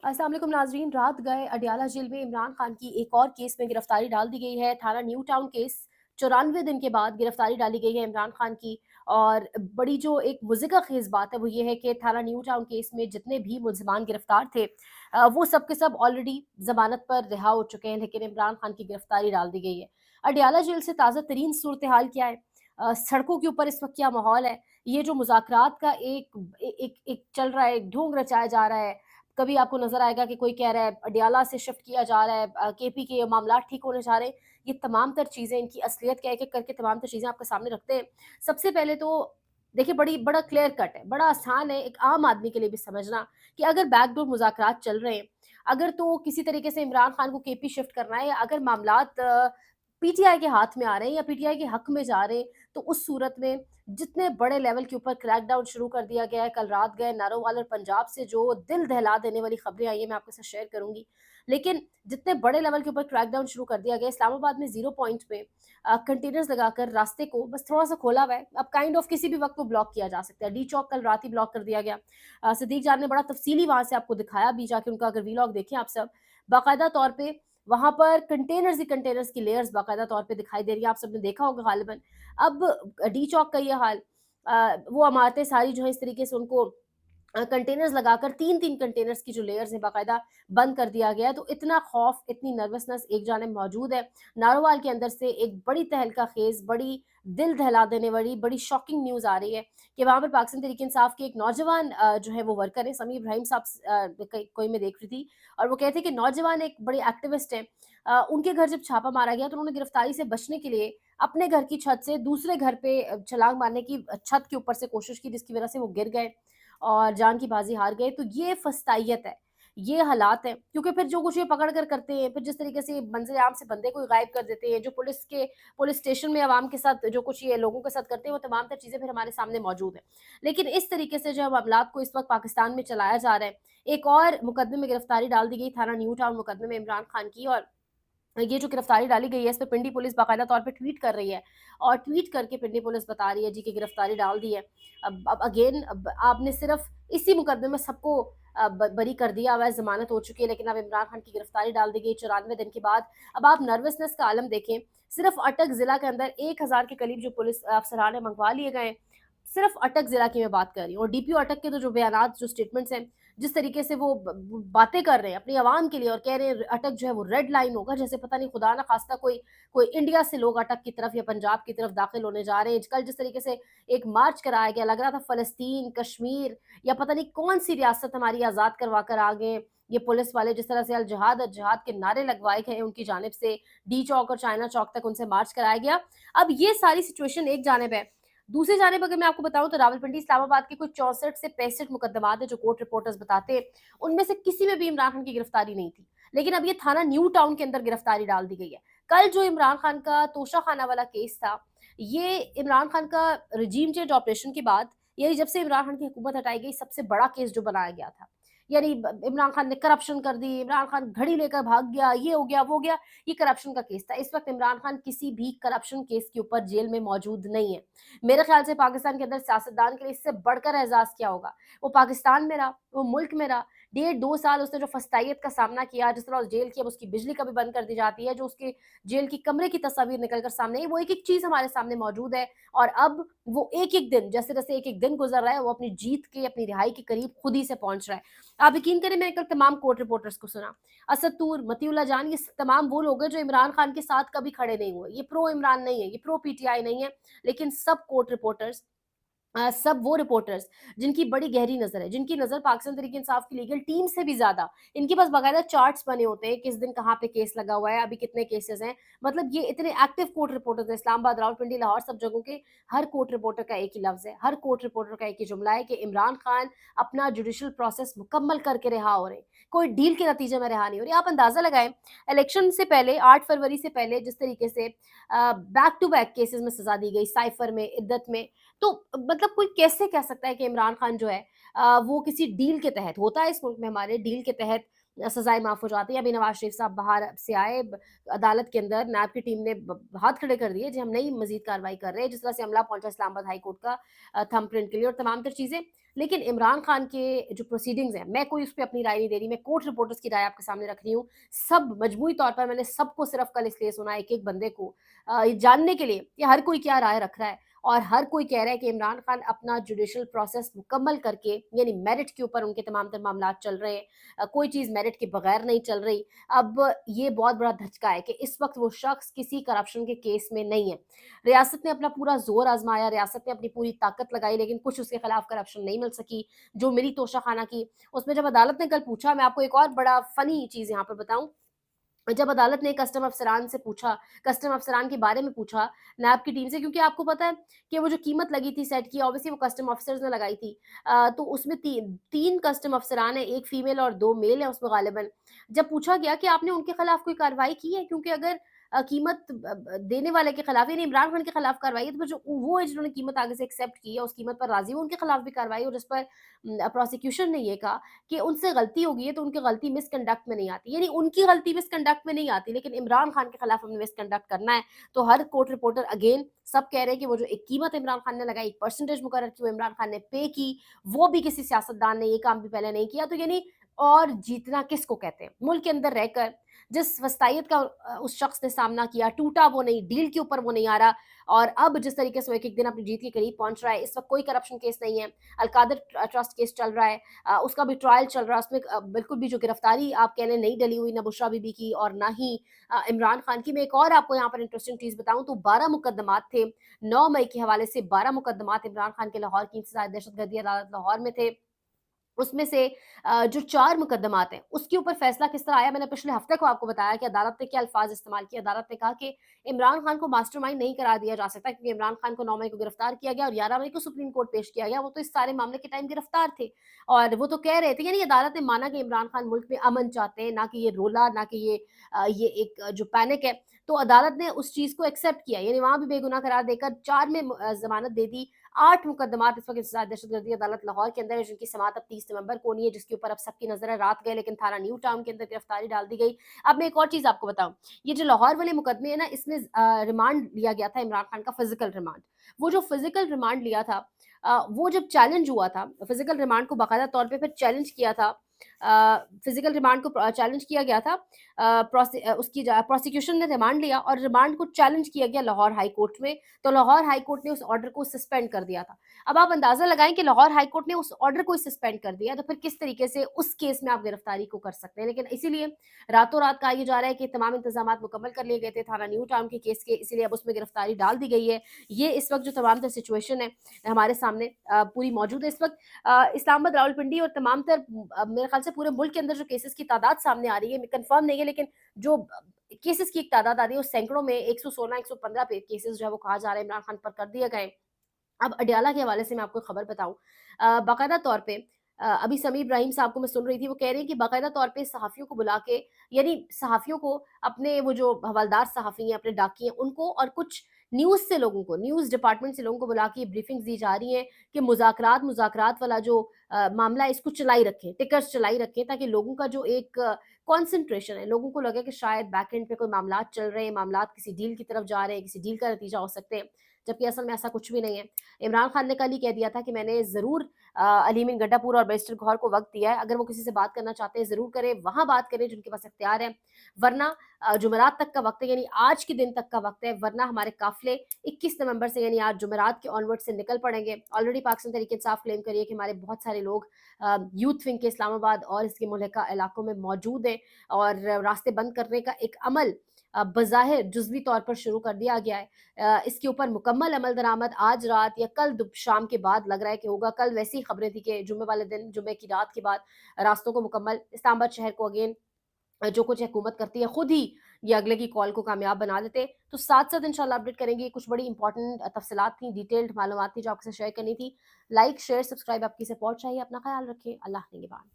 अस्सलाम वालेकुम नाज़रीन। रात गए अडयाला जेल में इमरान खान की एक और केस में गिरफ्तारी डाल दी गई है। थाना न्यू टाउन केस 94 दिन के बाद गिरफ्तारी डाली गई है इमरान खान की। और बड़ी जो एक मुज़िका ख़ेज़ बात है वो ये है कि थाना न्यू टाउन केस में जितने भी मुल्ज़िमान गिरफ्तार थे वो सब के सब ऑलरेडी ज़मानत पर रिहा हो चुके हैं, लेकिन इमरान खान की गिरफ्तारी डाल दी गई है। अडयाला जेल से ताज़ा तरीन सूरत हाल क्या है? सड़कों के ऊपर इस वक़्त क्या माहौल है? ये जो मुज़ाकरात का एक चल रहा है, ढोंग रचाया जा रहा है। कभी आपको नज़र आएगा कि कोई कह रहा है अडयाला से शिफ्ट किया जा रहा है, केपी के मामलात ठीक होने जा रहे हैं। ये तमाम तर चीज़ें, इनकी असलियत क्या है, एक-एक करके तमाम तर चीज़ें आपके सामने रखते हैं। सबसे पहले तो देखिए बड़ा क्लियर कट है, बड़ा आसान है एक आम आदमी के लिए भी समझना कि अगर बैकडोर मुज़ाकरात चल रहे हैं, अगर तो किसी तरीके से इमरान खान को केपी शिफ्ट करना है, या अगर मामलात पीटीआई के हाथ में आ रहे हैं या पीटीआई के हक में जा रहे हैं, तो उस सूरत में जितने बड़े लेवल के ऊपर क्रैकडाउन शुरू कर दिया गया है। कल रात गए नारोवाल और पंजाब से जो दिल दहला देने वाली खबरें आई हैं, मैं आपके साथ शेयर करूँगी। लेकिन जितने बड़े लेवल के ऊपर क्रैकडाउन शुरू कर दिया गया, इस्लामाबाद में ज़ीरो पॉइंट पे कंटेनर्स लगाकर रास्ते को बस थोड़ा-सा खोला हुआ है। अब काइंड ऑफ किसी भी वक़्त वो ब्लॉक किया जा सकता है। डी चौक कल रात ही ब्लॉक कर दिया गया। सिद्दीक जान ने बड़ा तफ़सीली वहाँ से आपको दिखाया भी, जाके उनका अगर वीलॉग देखें आप सब, बाकायदा तौर पे वहाँ पर कंटेनर्स ही कंटेनर्स की लेयर्स बाकायदा तौर पे दिखाई दे रही है। आप सबने देखा होगा ग़ालिबन। अब डी चौक का ये हाल, वो इमारतें सारी जो है इस तरीके से उनको कंटेनर्स लगाकर 3-3 कंटेनर्स की जो लेयर्स हैं बाकायदा बंद कर दिया गया है। तो इतना खौफ, इतनी नर्वसनेस एक जानिब मौजूद है। नारोवाल के अंदर से एक बड़ी तहलका खेज़, बड़ी दिल दहला देने वाली, बड़ी शॉकिंग न्यूज़ आ रही है कि वहाँ पर पाकिस्तान तहरीक इंसाफ के एक नौजवान जो है वो वर्कर है, समीर इब्राहिम साहब कोई मैं देख रही थी, और वो कहते हैं कि नौजवान एक बड़े एक्टिविस्ट हैं। उनके घर जब छापा मारा गया तो उन्होंने गिरफ्तारी से बचने के लिए अपने घर की छत से दूसरे घर पे छलांग मारने की छत के ऊपर से कोशिश की, जिसकी वज़ह से वो गिर गए और जान की बाजी हार गए। तो ये फस्तायत है, ये हालात हैं, क्योंकि फिर जो कुछ ये पकड़ कर करते हैं, फिर जिस तरीके से मंज़िल आम से बंदे को गायब कर देते हैं, जो पुलिस स्टेशन में अवाम के साथ जो कुछ ये लोगों के साथ करते हैं, वो तमाम तर चीज़ें फिर हमारे सामने मौजूद हैं। लेकिन इस तरीके से जो मामलात को इस वक़्त पाकिस्तान में चलाया जा रहा है, एक और मुकदमे में गिरफ्तारी डाल दी गई थाना न्यू टाउन मुकदमे में इमरान खान की। और ये जो गिरफ्तारी डाली गई है, इस पे पिंडी पुलिस बाकायदा तौर पे ट्वीट कर रही है, और ट्वीट करके पिंडी पुलिस बता रही है जी कि गिरफ्तारी डाल दी है। अब अगेन अब आपने सिर्फ़ इसी मुकदमे में सबको बरी कर दिया हुआ है, ज़मानत हो चुकी है, लेकिन अब इमरान खान की गिरफ्तारी डाल दी गई 94 दिन के बाद। अब आप नर्वसनेस का आलम देखें, सिर्फ़ अटक ज़िला के अंदर 1000 के करीब जो पुलिस अफ़सरान हैं मँगवा लिए गए हैं। सिर्फ़ अटक ज़िला की मैं बात कर रही हूँ, और डीपीओ अटक के तो जो बयानात, जो स्टेटमेंट्स हैं, जिस तरीके से वो बातें कर रहे हैं अपनी आवाम के लिए, और कह रहे हैं अटक जो है वो रेड लाइन होगा, जैसे पता नहीं खुदा ना खास्ता कोई कोई इंडिया से लोग अटक की तरफ या पंजाब की तरफ दाखिल होने जा रहे हैं। कल जिस तरीके से एक मार्च कराया गया, लग रहा था फ़लस्तीन, कश्मीर या पता नहीं कौन-सी रियासत हमारी आज़ाद करवा कर आ गए। ये पुलिस वाले जिस तरह से अल जिहाद के नारे लगवाए गए उनकी जानिब से, डी चौक और चाइना चौक तक उनसे मार्च कराया गया। अब ये सारी सिचुएशन एक जानिब है। दूसरी जानिब अगर मैं आपको बताऊँ तो रावलपिंडी, इस्लामाबाद के कुछ 64 से 65 मुकदमात हैं जो कोर्ट रिपोर्टर्स बताते हैं, उनमें से किसी में भी इमरान खान की गिरफ्तारी नहीं थी। लेकिन अब ये थाना न्यू टाउन के अंदर गिरफ्तारी डाल दी गई है। कल जो इमरान खान का तोशाखाना वाला केस था, ये इमरान खान का रेजीम चेंज ऑपरेशन के बाद, यानी जब से इमरान खान की हुकूमत हटाई गई, सबसे बड़ा केस जो बनाया गया था। यानी इमरान खान ने करप्शन कर दी, इमरान खान घड़ी लेकर भाग गया, ये हो गया, वो हो गया, ये करप्शन का केस था। इस वक्त इमरान खान किसी भी करप्शन केस के ऊपर जेल में मौजूद नहीं है। मेरे ख्याल से पाकिस्तान के अंदर सियासतदान के लिए इससे बढ़कर एहसास क्या होगा? वो पाकिस्तान में रहा, वो मुल्क में रहा, डेढ़ 2 साल उसने जो फस्तायत का सामना किया, जिस तरह उस जेल की अब उसकी बिजली कभी बंद कर दी जाती है, जो उसके जेल की कमरे की तस्वीर निकल कर सामने आई, वो एक-एक चीज़ हमारे सामने मौजूद है। और अब वो एक-एक दिन, जैसे-जैसे एक-एक दिन गुज़र रहा है, वो अपनी जीत के, अपनी रिहाई के करीब खुद ही से पहुँच रहा है। आप यकीन करें, मैंने कल तमाम कोर्ट रिपोर्टर्स को सुना। असद तूर, मतीउल्लाह जान, ये तमाम वो लोग हैं जो इमरान खान के साथ कभी खड़े नहीं हुए। ये प्रो इमरान नहीं है, ये प्रो पीटीआई नहीं है, लेकिन सब कोर्ट रिपोर्टर्स, सब वो रिपोर्टर्स जिनकी बड़ी गहरी नज़र है, जिनकी नज़र पाकिस्तान तहरीक-ए-इंसाफ की लीगल टीम से भी ज़्यादा, इनके पास बाकायदा चार्ट्स बने होते हैं, किस दिन कहाँ पे केस लगा हुआ है, अभी कितने केसेज़ हैं। मतलब ये इतने एक्टिव कोर्ट रिपोर्टर्स हैं, इस्लामाबाद, रावलपिंडी, लाहौर, सब जगहों के। हर कोर्ट रिपोर्टर का एक ही लफ्ज़ है, हर कोर्ट रिपोर्टर का एक ही जुमला है कि इमरान खान अपना जुडिशल प्रोसेस मुकम्मल करके रिहा हो रहे हैं। कोई डील के नतीजे में रिहा नहीं हो रहे। आप अंदाज़ा लगाएँ, इलेक्शन से पहले 8 फरवरी से पहले जिस तरीके से बैक टू बैक केसेज़ में सज़ा दी गई, साइफ़र में, इद्दत में, तो मतलब कोई कैसे कह सकता है कि इमरान खान जो है वो किसी डील के तहत होता है, इस मुल्क में हमारे डील के तहत सज़ाएँ माफ़ हो जाती हैं। अभी नवाज़ शरीफ साहब बाहर से आए, अदालत के अंदर नैब की टीम ने हाथ खड़े कर दिए जी हम नहीं मज़ीद कार्रवाई कर रहे हैं, जिस तरह से हमला पहुँचा इस्लामाबाद हाई कोर्ट का थंब प्रिंट के लिए और तमाम तर चीज़ें। लेकिन इमरान खान के जो प्रोसीडिंग्स हैं, मैं कोई उस पे अपनी राय नहीं दे रही, मैं कोर्ट रिपोर्टर्स की राय आपके सामने रख रही हूँ। सब मजमूई तौर पर मैंने सबको सिर्फ़ कल इसलिए सुना एक-एक बंदे को ये जानने के लिए कि हर कोई क्या राय रख रहा है और हर कोई कह रहा है कि इमरान खान अपना जुडिशियल प्रोसेस मुकम्मल करके यानी मेरिट के ऊपर उनके तमाम तर मामलात चल रहे हैं। कोई चीज़ मेरिट के बगैर नहीं चल रही। अब ये बहुत बड़ा धचका है कि इस वक़्त वो शख्स किसी करप्शन के केस में नहीं है। रियासत ने अपना पूरा ज़ोर आज़माया, रियासत ने अपनी पूरी ताकत लगाई लेकिन कुछ उसके खिलाफ करप्शन नहीं मिल सकी, जो मिली तोशाखाना की। उसमें जब अदालत ने कल पूछा, मैं आपको एक और बड़ा फ़नी चीज़ यहाँ पर बताऊँ, जब अदालत ने कस्टम अफ़सरान से पूछा, कस्टम अफ़सरान के बारे में पूछा, नैब की टीम से क्योंकि आपको पता है कि वो जो कीमत लगी थी सेट की ऑब्वियसली वो कस्टम ऑफ़िसर्स ने लगाई थी। तो उसमें 3 कस्टम अफ़सरान हैं, 1 फीमेल और 2 मेल हैं उसमें ग़ालिबन। जब पूछा गया कि आपने उनके खिलाफ कोई कार्रवाई की है? क्योंकि अगर कीमत देने वाले के खिलाफ यानी इमरान खान के खिलाफ कार्रवाई है, तो फिर जो वो है जिन्होंने कीमत आगे से एक्सेप्ट की है, उस कीमत पर राज़ी हो, उनके खिलाफ भी कार्रवाई हो, जिस पर प्रोसिक्यूशन ने ये कहा कि उनसे गलती हो गई है तो उनकी गलती मिसकंडक्ट में नहीं आती। यानी उनकी गलती मिसकंडक्ट में नहीं आती, लेकिन इमरान खान के खिलाफ हमें मिसकंडक्ट करना है। तो हर कोर्ट रिपोर्टर अगेन सब कह रहे हैं कि वो जो एक कीमत इमरान खान ने लगाई, एक परसेंटेज मुकर्रर की वो इमरान खान ने पे की, वो भी किसी सियासतदान ने ये काम भी पहले नहीं किया। तो यानी और जीतना किसको कहते हैं? मुल्क के अंदर रहकर जिस वस्तायत का उस शख्स ने सामना किया, टूटा वो नहीं, डील के ऊपर वो नहीं आ रहा और अब जिस तरीके से वो एक-एक दिन अपनी जीत के करीब पहुँच रहा है, इस वक़्त कोई करप्शन केस नहीं है। अल-कादर ट्रस्ट केस चल रहा है, उसका भी ट्रायल चल रहा है, उसमें बिल्कुल भी जो गिरफ्तारी आप कह लें नहीं डली हुई, ना बुशरा बीबी की और ना ही इमरान खान की। मैं एक और आपको यहाँ पर इंटरेस्टिंग चीज़ बताऊँ तो 12 मुकदमात थे, 9 मई के हवाले से 12 मुकदमात इमरान खान के लाहौर की इंतज़ार दहशतगर्दी अदालत लाहौर में थे। उसमें से जो 4 मुकदमात हैं, उसके ऊपर फैसला किस तरह आया, मैंने पिछले हफ्ते को आपको बताया कि अदालत ने क्या अल्फाज़ इस्तेमाल किए। अदालत ने कहा कि इमरान खान को मास्टरमाइंड नहीं करार दिया जा सकता क्योंकि इमरान खान को 9 मई को गिरफ्तार किया गया और 11 मई को सुप्रीम कोर्ट पेश किया गया। वो तो इस सारे मामले के टाइम गिरफ्तार थे और वो तो कह रहे थे यानी अदालत ने माना कि इमरान खान मुल्क में अमन चाहते हैं, ना कि ये रोला, ना कि ये एक जो पैनिक है। तो अदालत ने उस चीज़ को एक्सेप्ट किया, यानी वहाँ भी बेगुनाह करार देकर 4 में ज़मानत दे दी। 8 मुकदमात इस वक़्त इंसदाद दहशतगर्दी अदालत लाहौर के अंदर है, जिनकी समाअत अब 30 नवंबर को होनी है, जिसके ऊपर अब सबकी नज़र है। रात गए लेकिन थाना न्यू टाउन के अंदर गिरफ्तारी डाल दी गई। अब मैं एक और चीज़ आपको बताऊँ, ये जो लाहौर वाले मुकदमे हैं ना, इसमें रिमांड लिया गया था इमरान खान का फ़िज़िकल रिमांड। वो जो फ़िज़िकल रिमांड लिया था वो जब चैलेंज हुआ था, फ़िज़िकल रिमांड को बाकायदा तौर पे फिर चैलेंज किया था। फ़िज़िकल रिमांड को चैलेंज किया गया था। उसकी प्रोसिक्यूशन ने रिमांड लिया और रिमांड को चैलेंज किया गया लाहौर हाई कोर्ट में, तो लाहौर हाई कोर्ट ने उस ऑर्डर को सस्पेंड कर दिया था। अब आप अंदाज़ा लगाएँ कि लाहौर हाई कोर्ट ने उस ऑर्डर को ही सस्पेंड कर दिया, तो फिर किस तरीके से उस केस में आप गिरफ्तारी को कर सकते हैं। लेकिन इसीलिए रातों-रात कहा ये जा रहा है कि तमाम इंतज़ामात मुकम्मल कर लिए गए थे थाना न्यू टाउन के केस के, इसीलिए अब उसमें गिरफ्तारी डाल दी गई है। ये इस वक़्त जो तमाम तर सिचुएशन है हमारे सामने पूरी मौजूद है इस वक़्त। इस्लामाबाद, रावलपिंडी और तमाम तर मेरे ख़्याल से पूरे मुल्क के अंदर जो केसेज़ की तादाद सामने आ रही है, कन्फर्म नहीं है लेकिन जो केसेज़ की एक तादाद आ रही है, वो सैकड़ों में 116, 115 पे केसेज़ जो है वो कहा जा रहा है इमरान खान पर कर दिए गए। अब अडयाला के हवाले से मैं आपको खबर बताऊँ बाकायदा तौर पे अभी समी इब्राहिम साहब को मैं सुन रही थी, वो कह रहे हैं कि बाकायदा तौर पे सहाफ़ियों को बुला के यानी सहाफ़ियों को अपने वो जो हवलदार सहाफ़ी हैं, अपने डाकिए हैं, उनको और कुछ न्यूज़ से लोगों को, न्यूज़ डिपार्टमेंट से लोगों को बुला के ब्रीफिंग्स दी जा रही हैं कि मुज़ाकरात वाला जो मामला है इसको चलाई रखें, टिकर्स चलाई रखें ताकि लोगों का जो एक कॉन्सन्ट्रेशन है, लोगों को लगे कि शायद बैक एंड पे कोई मामलात चल रहे हैं, मामलात किसी डील की तरफ जा रहे हैं, किसी डील का नतीजा हो सकते हैं, जबकि असल में ऐसा कुछ भी नहीं है। इमरान खान ने कल ही कह दिया था कि मैंने ज़रूर अलीमीन गड्ढापुर और बैरिस्टर गौहर को वक़्त दिया है, अगर वो किसी से बात करना चाहते हैं ज़रूर करें, वहाँ बात करें जिनके पास इख्तियार है, वरना जुमेरात तक का वक़्त है यानी आज के दिन तक का वक़्त है, वरना हमारे काफ़िले 21 नवंबर से यानी आज जुमेरात के ऑनवर्ड से निकल पड़ेंगे। ऑलरेडी पाकिस्तान तहरीक-ए-इंसाफ क्लेम कर रही है कि हमारे बहुत सारे लोग यूथ विंग के इस्लामाबाद और इसके मुल्हिका इलाकों में मौजूद हैं और रास्ते बंद करने का एक अमल बज़ाहिर जुज़वी तौर पर शुरू कर दिया गया है। इसके ऊपर मुकम्मल अमल दरामद आज रात या कल शाम के बाद लग रहा है कि होगा। कल वैसी खबरें थी कि जुम्मे वाले दिन, जुम्मे की रात के बाद रास्तों को मुकम्मल इस्लामाबाद शहर को अगेन जो कुछ हुकूमत करती है खुद ही ये अगले की कॉल को कामयाब बना देते। तो साथ-साथ इंशाल्लाह अपडेट करेंगे। कुछ बड़ी इंपॉर्टेंट तफ़सीलात थी, डिटेल्ड मालूमात थी जो आपके साथ शेयर करनी थी। लाइक, शेयर, सब्सक्राइब आपकी सपोर्ट चाहिए। अपना ख़्याल रखें। अल्लाह निगहबान।